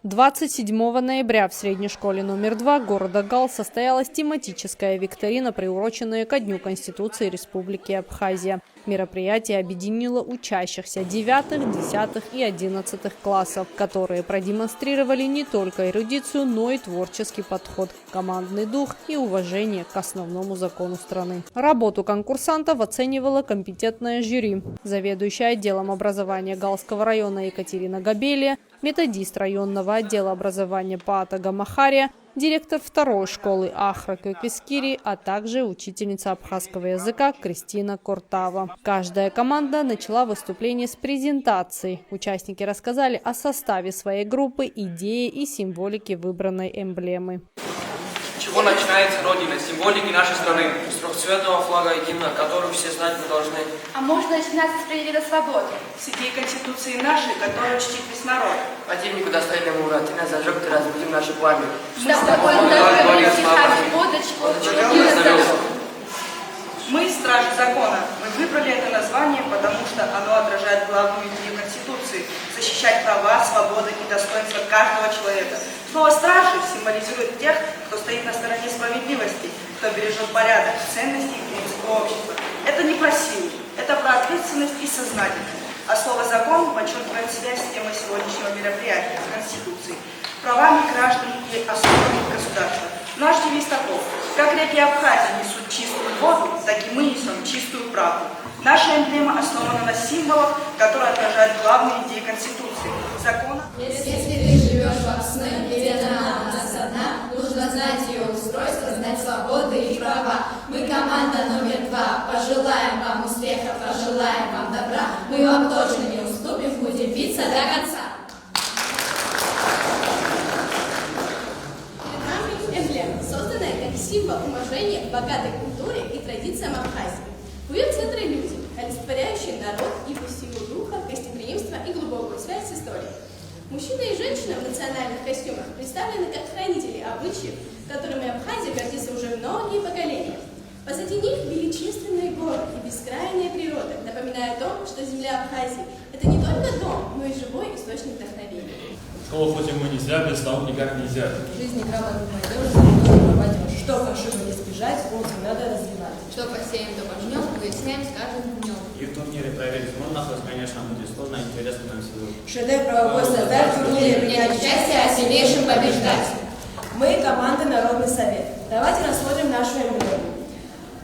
27 ноября в средней школе номер 2 города Гал состоялась тематическая викторина, приуроченная ко Дню Конституции Республики Абхазия. Мероприятие объединило учащихся 9, 10 и 11 классов, которые продемонстрировали не только эрудицию, но и творческий подход, командный дух и уважение к основному закону страны. Работу конкурсантов оценивало компетентное жюри. Заведующая отделом образования Галского района Екатерина Габелия, методист районного отдела образования Паата Гамахария, директор второй школы Ахра Кекескири, а также учительница абхазского языка Кристина Кортава. Каждая команда начала выступление с презентацией. Участники рассказали о составе своей группы, идее и символике выбранной эмблемы. С чего начинается Родина, символики нашей страны, с трехцветного флага и гимна, который все знать мы должны. А можно начинать с привида свободы. С идеи Конституции нашей, которую чтит весь народ. Противнику достойному ура, ты нас зажег, ты разбудил нашу память. Мы, стражи закона, мы выбрали это название, потому что оно отражает главную идею Конституции – защищать права, свободы и достоинства каждого человека. Слово «стражи» символизирует тех, кто стоит на стороне справедливости, кто бережет порядок, ценности и принципы общества. Это не про силу, это про ответственность и сознательность. А слово «закон» подчеркивает связь с темой сегодняшнего мероприятия, с Конституцией, правами граждан и основами государства. Наш девиз таков: как реки Абхазии несут чистую воду, так и мы несем чистую правду. Наша эмблема основана на символах, которые отражают главные идеи Конституции, закона. Если ты живешь во сне, ведь это нам, нас одна, нужно знать ее устройство, знать свободы и права. Мы команда номер 2, пожелаем вам успеха, пожелаем вам добра. Мы вам точно не уступим, будем биться до конца. Эмблема, созданная как символ уважения к богатой культуре и традициям Абхазии. В ее центре люди, олицетворяющие народ, его силу духа, гостеприимство и глубокую связь с историей. Мужчина и женщина в национальных костюмах представлены как хранители обычаев, которыми Абхазия гордится уже многие поколения. Позади них величественные горы и бескрайняя природа, напоминая о том, что земля Абхазии – это не только дом, но и живой источник вдохновения. Школу хоть и мы не зря, без наук никак нельзя. В жизни грамотной молодежи молодежь. Что ошибок избежать, умственно надо развивать. Что посеем, то пожнем, выясняем с каждым днем. И в турнире проверить можно, хоть, конечно, будет сложно, интересно нам сегодня. Шедевр правовой создать в турнире принять участие, а сильнейшим побеждать. Мы команда Народный совет. Давайте рассмотрим нашу эмблему.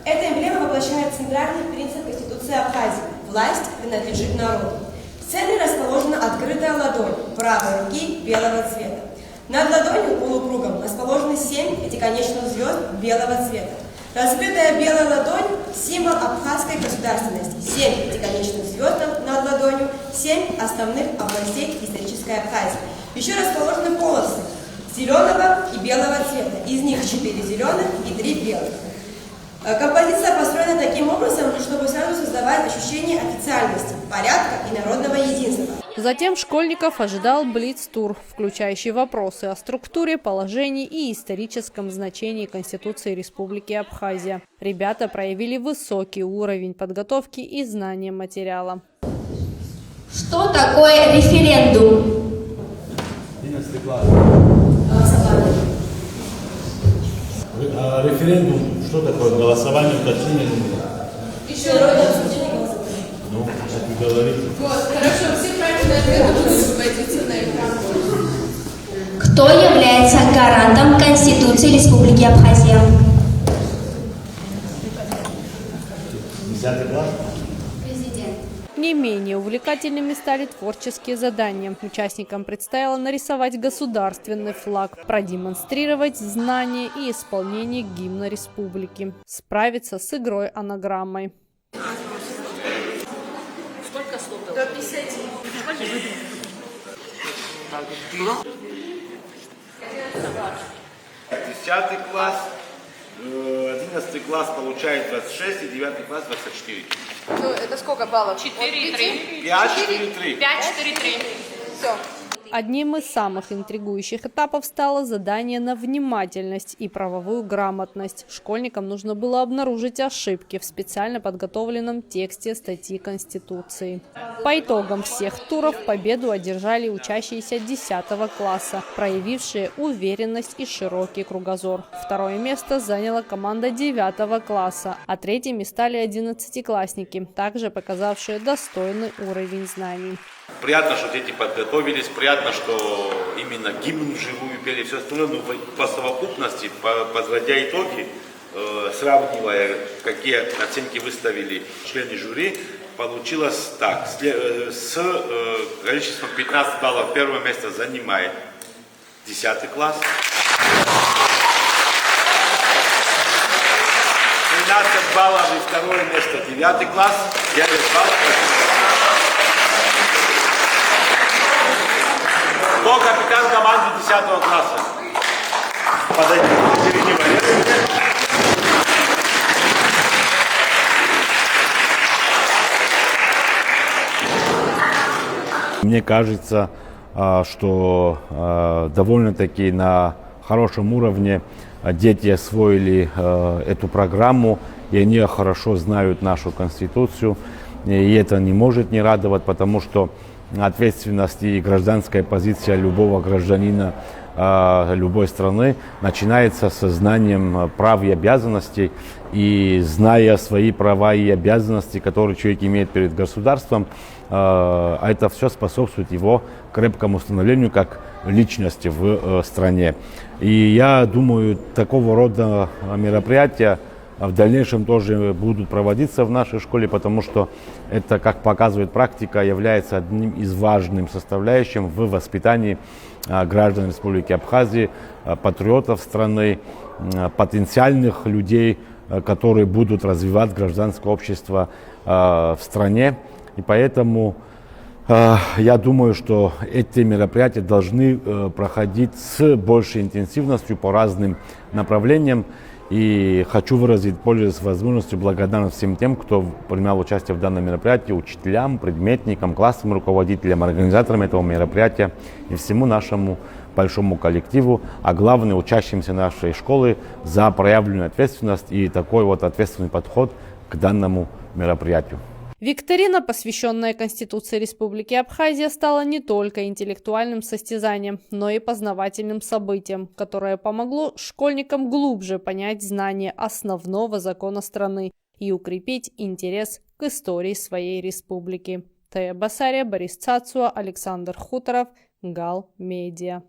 Эта эмблема воплощает центральный принцип Конституции Абхазии. Власть принадлежит народу. В центре расположена открытая ладонь правой руки белого цвета. Над ладонью полукругом расположены 7 пятиконечных звезд белого цвета. Раскрытая белая ладонь – символ абхазской государственности. 7 пятиконечных звезд над ладонью, 7 основных областей исторической Абхазии. Еще расположены полосы зеленого и белого цвета. Из них 4 зеленых и 3 белых. Композиция построена таким образом, чтобы сразу создавать ощущение официальности, порядка и народного единства. Затем школьников ожидал блиц-тур, включающий вопросы о структуре, положении и историческом значении Конституции Республики Абхазия. Ребята проявили высокий уровень подготовки и знания материала. Что такое референдум? 11 класс. Референдум, что такое? Голосование, уточнение? Еще раз обсуждение голосования. Ну, как вы говорите. Вот, хорошо, все правильные ответы будут выводиться на экран. Кто является гарантом Конституции Республики Абхазия? 10 класс. Не менее увлекательными стали творческие задания. Участникам предстояло нарисовать государственный флаг, продемонстрировать знания и исполнение гимна республики, справиться с игрой анаграммой. Сколько слов? До 50. 10 класс, 11 класс получает 26 и 9 класс 24. Ну, это сколько баллов? 4,3. 5, 4, 3. 5, 4, 3. Все. Одним из самых интригующих этапов стало задание на внимательность и правовую грамотность. Школьникам нужно было обнаружить ошибки в специально подготовленном тексте статьи Конституции. По итогам всех туров победу одержали учащиеся 10 класса, проявившие уверенность и широкий кругозор. Второе место заняла команда 9 класса, а третьими стали 11-классники, также показавшие достойный уровень знаний. Приятно, что дети подготовились, приятно, что именно гимн вживую пели, все остальное, но по совокупности, подводя итоги, сравнивая, какие оценки выставили члены жюри, получилось так. С количеством 15 баллов первое место занимает 10 класс. 13 баллов и второе место 9 класс, 9 баллов. Кто капитан команды 10 класса? Подойдите к середине. Мне кажется, что довольно-таки на хорошем уровне дети освоили эту программу, и они хорошо знают нашу Конституцию. И это не может не радовать, потому что ответственность и гражданская позиция любого гражданина любой страны начинается со знанием прав и обязанностей. И зная свои права и обязанности, которые человек имеет перед государством, это все способствует его крепкому становлению как личности в стране. И я думаю, такого рода мероприятия в дальнейшем тоже будут проводиться в нашей школе, потому что это, как показывает практика, является одним из важных составляющих в воспитании граждан Республики Абхазии, патриотов страны, потенциальных людей, которые будут развивать гражданское общество в стране. И поэтому я думаю, что эти мероприятия должны проходить с большей интенсивностью по разным направлениям. И хочу выразить, пользуясь возможностью, благодарность всем тем, кто принимал участие в данном мероприятии, учителям, предметникам, классным руководителям, организаторам этого мероприятия и всему нашему большому коллективу, а главное учащимся нашей школы за проявленную ответственность и такой вот ответственный подход к данному мероприятию. Викторина, посвященная Конституции Республики Абхазия, стала не только интеллектуальным состязанием, но и познавательным событием, которое помогло школьникам глубже понять знания основного закона страны и укрепить интерес к истории своей республики. Тая Басария, Борис Цацуа, Александр Хуторов, Гал Медиа.